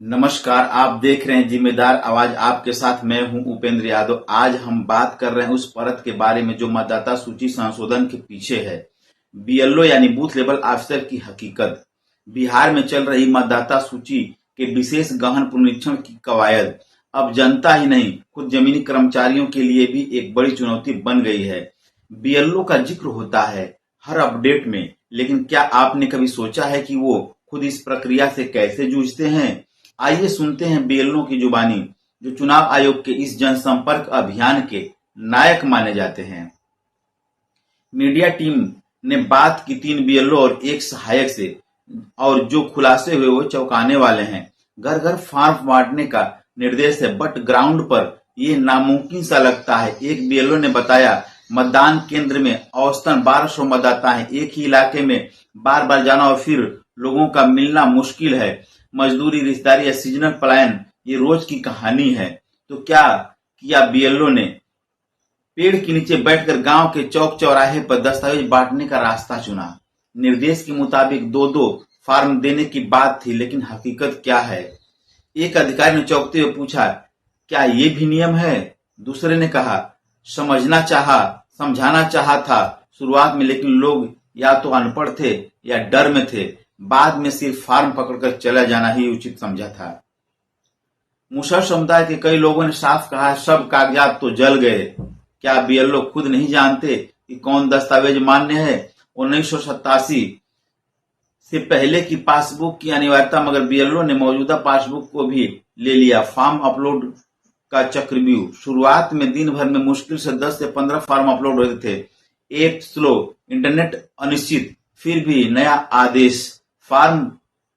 नमस्कार, आप देख रहे हैं जिम्मेदार आवाज। आपके साथ मैं हूं उपेंद्र यादव। आज हम बात कर रहे हैं उस परत के बारे में जो मतदाता सूची संशोधन के पीछे है। बीएलओ यानी बूथ लेवल ऑफिसर की हकीकत। बिहार में चल रही मतदाता सूची के विशेष गहन पुनरीक्षण की कवायद अब जनता ही नहीं, खुद जमीनी कर्मचारियों के लिए भी एक बड़ी चुनौती बन गई है। बीएलओ का जिक्र होता है हर अपडेट में, लेकिन क्या आपने कभी सोचा है कि वो खुद इस प्रक्रिया से कैसे जूझते हैं? आइए सुनते हैं बीएलओ की जुबानी, जो चुनाव आयोग के इस जनसंपर्क अभियान के नायक माने जाते हैं। मीडिया टीम ने बात की 3 बीएलओ और 1 सहायक से, और जो खुलासे हुए वो चौंकाने वाले हैं। घर घर फॉर्म बांटने का निर्देश है, बट ग्राउंड पर ये नामुमकिन सा लगता है। एक बीएलओ ने बताया, मतदान केंद्र में औसतन 1200 मतदाता हैं। एक ही इलाके में बार बार जाना और फिर लोगों का मिलना मुश्किल है। मजदूरी, रिश्तेदारी या सीजनल पलायन ये रोज की कहानी है। तो क्या किया बीएलओ ने? पेड़ के नीचे बैठकर गांव के चौक चौराहे पर दस्तावेज बांटने का रास्ता चुना। निर्देश के मुताबिक 2-2 फॉर्म देने की बात थी, लेकिन हकीकत क्या है? एक अधिकारी ने चौंकते हुए पूछा, क्या ये भी नियम है? दूसरे ने कहा, समझाना चाहा था शुरुआत में, लेकिन लोग या तो अनपढ़ थे या डर में थे। बाद में सिर्फ फार्म पकड़कर चला जाना ही उचित समझा था। मुसहर समुदाय के कई लोगों ने साफ कहा, सब कागजात तो जल गए। क्या बीएलओ खुद नहीं जानते कि कौन दस्तावेज मान्य है? 1987 से पहले की पासबुक की अनिवार्यता, मगर बीएलओ ने मौजूदा पासबुक को भी ले लिया। फॉर्म अपलोड का चक्रव्यूह। शुरुआत में दिन भर में मुश्किल से 10 से 15 फॉर्म अपलोड होते थे। ऐप स्लो, इंटरनेट अनिश्चित, फिर भी नया आदेश, फॉर्म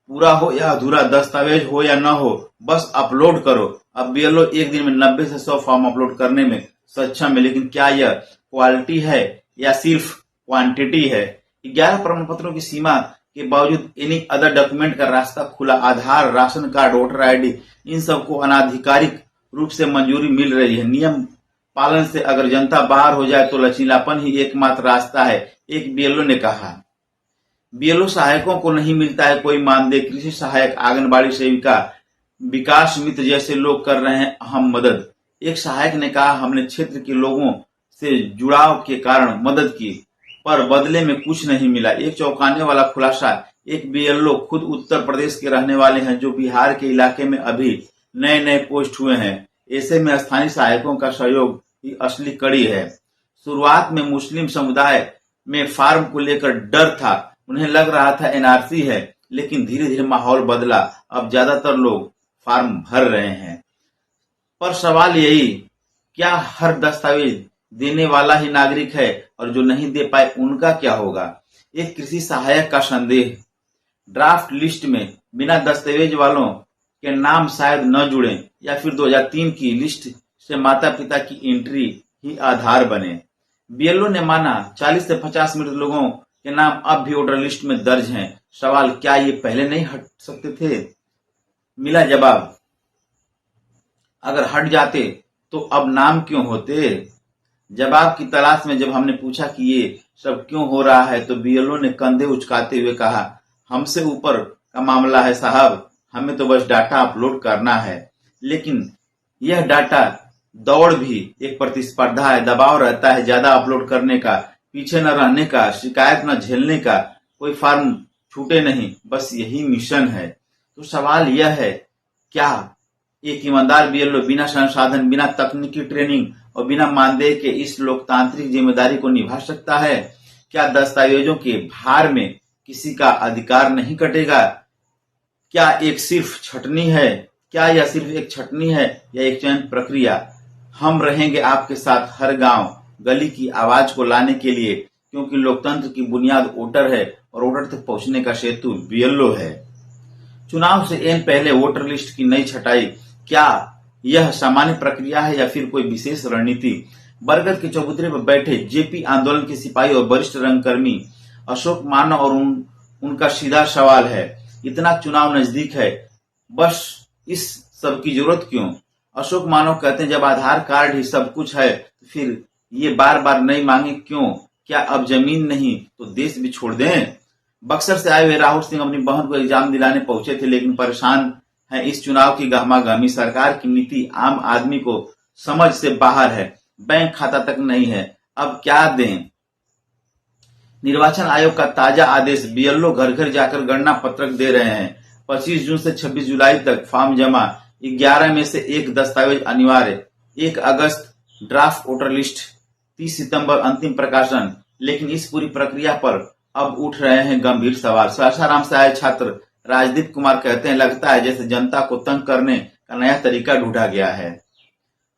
पूरा हो या अधूरा, दस्तावेज हो या न हो, बस अपलोड करो। अब बीएलओ एक दिन में 90 से 100 फॉर्म अपलोड करने में सक्षम है, लेकिन क्या यह क्वालिटी है या सिर्फ क्वांटिटी है? 11 प्रमाण पत्रों की सीमा के बावजूद एनी अदर डॉक्यूमेंट का रास्ता खुला। आधार, राशन कार्ड, वोटर आईडी, इन सबको अनाधिकारिक रूप से मंजूरी मिल रही है। नियम पालन से अगर जनता बाहर हो जाए तो लचीलापन ही एकमात्र रास्ता है, एक बीएलओ ने कहा। बीएलओ सहायकों को नहीं मिलता है कोई मानदेय। कृषि सहायक, आंगनबाड़ी सेविका, विकास मित्र जैसे लोग कर रहे हैं अहम मदद। एक सहायक ने कहा, हमने क्षेत्र के लोगों से जुड़ाव के कारण मदद की, पर बदले में कुछ नहीं मिला। एक चौंकाने वाला खुलासा, एक बीएलओ खुद उत्तर प्रदेश के रहने वाले हैं, जो बिहार के इलाके में अभी नए नए पोस्ट हुए हैं। ऐसे में स्थानीय सहायकों का सहयोग ही असली कड़ी है। शुरुआत में मुस्लिम समुदाय में फार्म को लेकर डर था, उन्हें लग रहा था एनआरसी है, लेकिन धीरे धीरे माहौल बदला। अब ज्यादातर लोग फार्म भर रहे हैं। पर सवाल यही, क्या हर दस्तावेज देने वाला ही नागरिक है, और जो नहीं दे पाए उनका क्या होगा? एक कृषि सहायक का संदेह, ड्राफ्ट लिस्ट में बिना दस्तावेज वालों के नाम शायद न जुड़े, या फिर 2003 की लिस्ट से माता पिता की एंट्री ही आधार बने। बीएलओ ने माना 40 से 50 मृत लोगों के नाम अब भी वोटर लिस्ट में दर्ज हैं। सवाल, क्या ये पहले नहीं हट सकते थे? मिला जवाब, अगर हट जाते तो अब नाम क्यों होते? जवाब की तलाश में जब हमने पूछा कि ये सब क्यों हो रहा है, तो बीएलओ ने कंधे उचकाते हुए कहा, हमसे ऊपर का मामला है साहब, हमें तो बस डाटा अपलोड करना है। लेकिन यह डाटा दौड़ भी एक प्रतिस्पर्धा है, दबाव रहता है ज्यादा अपलोड करने का, पीछे न रहने का, शिकायत न झेलने का, कोई फॉर्म छूटे नहीं, बस यही मिशन है। तो सवाल यह है, क्या एक ईमानदार बीएलओ बिना संसाधन, बिना तकनीकी ट्रेनिंग और बिना मानदेय के इस लोकतांत्रिक जिम्मेदारी को निभा सकता है? क्या दस्तावेजों के भार में किसी का अधिकार नहीं कटेगा? क्या एक सिर्फ छटनी है? क्या यह सिर्फ एक छटनी है या एक चयन प्रक्रिया? हम रहेंगे आपके साथ हर गांव गली की आवाज को लाने के लिए, क्योंकि लोकतंत्र की बुनियाद वोटर है और वोटर तक पहुंचने का सेतु बीएलओ है। चुनाव से एन पहले वोटर लिस्ट की नई छटाई, क्या यह सामान्य प्रक्रिया है या फिर कोई विशेष रणनीति? बरगद के चबूतरे पर बैठे जेपी आंदोलन के सिपाही और वरिष्ठ रंगकर्मी अशोक मानव और उनका सीधा सवाल है, इतना चुनाव नजदीक है, बस इस सब की जरूरत क्यों? अशोक मानव कहते हैं, जब आधार कार्ड ही सब कुछ है तो फिर ये बार बार नई मांगे क्यों? क्या अब जमीन नहीं तो देश भी छोड़ दें? बक्सर से आए हुए राहुल सिंह अपनी बहन को एग्जाम दिलाने पहुंचे थे, लेकिन परेशान है इस चुनाव की गहमागहमी। सरकार की नीति आम आदमी को समझ से बाहर है, बैंक खाता तक नहीं है, अब क्या दें। निर्वाचन आयोग का ताजा आदेश, बीएलओ घर घर जाकर गणना पत्रक दे रहे हैं। 25 जून से 26 जुलाई तक फॉर्म जमा, 11 में से एक दस्तावेज अनिवार्य, 1 अगस्त ड्राफ्ट वोटर लिस्ट, 30 सितंबर अंतिम प्रकाशन। लेकिन इस पूरी प्रक्रिया पर अब उठ रहे हैं गंभीर सवाल। सासाराम से आए छात्र राजदीप कुमार कहते हैं, लगता है जैसे जनता को तंग करने का नया तरीका ढूंढा गया है।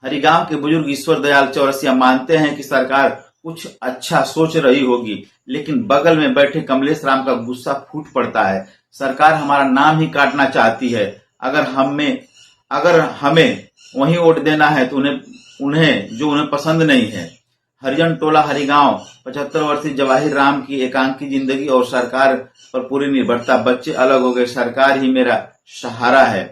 हरिगांव के बुजुर्ग ईश्वर दयाल चौरसिया मानते हैं कि सरकार कुछ अच्छा सोच रही होगी, लेकिन बगल में बैठे कमलेश राम का गुस्सा फूट पड़ता है। सरकार हमारा नाम ही काटना चाहती है। अगर हमें वही वोट देना है तो उन्हें पसंद नहीं है। हरिजन टोला हरिगांव 75 वर्षीय जवाहिर राम की एकांकी जिंदगी और सरकार पर पूरी निर्भरता। बच्चे अलग हो गए, सरकार ही मेरा सहारा है।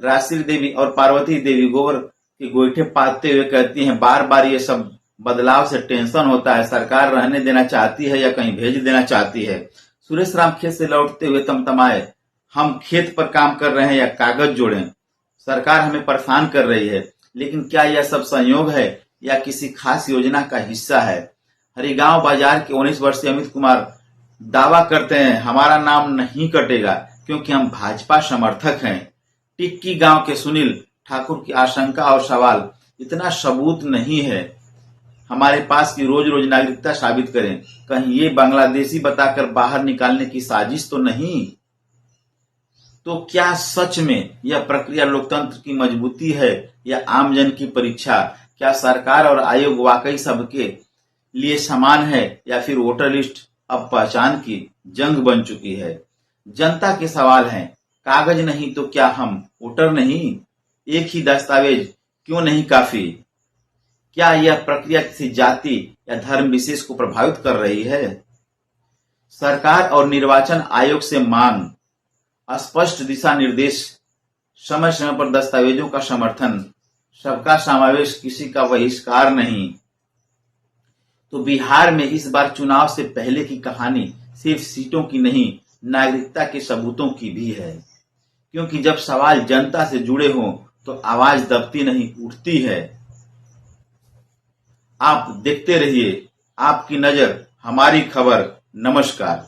राशि देवी और पार्वती देवी गोबर के गोईठे पाते हुए कहती हैं, बार बार ये सब बदलाव से टेंशन होता है। सरकार रहने देना चाहती है या कहीं भेज देना चाहती है। सुरेश राम खेत से लौटते हुए तमतमाए, हम खेत पर काम कर रहे हैं या कागज जोड़ें। सरकार हमें परेशान कर रही है, लेकिन क्या यह सब संयोग है या किसी खास योजना का हिस्सा है। हरिगांव बाजार के 19 वर्षीय अमित कुमार दावा करते हैं, हमारा नाम नहीं कटेगा क्योंकि हम भाजपा समर्थक हैं। टिक्की गांव के सुनील ठाकुर की आशंका और सवाल, इतना सबूत नहीं है हमारे पास कि रोज रोज नागरिकता साबित करें, कहीं ये बांग्लादेशी बताकर बाहर निकालने की साजिश तो नहीं। तो क्या सच में यह प्रक्रिया लोकतंत्र की मजबूती है या आमजन की परीक्षा। क्या सरकार और आयोग वाकई सबके लिए समान है या फिर वोटर लिस्ट अब पहचान की जंग बन चुकी है। जनता के सवाल हैं, कागज नहीं तो क्या हम वोटर नहीं। एक ही दस्तावेज क्यों नहीं काफी। क्या यह प्रक्रिया किसी जाति या धर्म विशेष को प्रभावित कर रही है। सरकार और निर्वाचन आयोग से मांग, स्पष्ट दिशा निर्देश, समय समय पर दस्तावेजों का समर्थन, सबका समावेश, किसी का बहिष्कार नहीं। तो बिहार में इस बार चुनाव से पहले की कहानी सिर्फ सीटों की नहीं, नागरिकता के सबूतों की भी है। क्योंकि जब सवाल जनता से जुड़े हों तो आवाज दबती नहीं, उठती है। आप देखते रहिए आपकी नजर हमारी खबर। नमस्कार।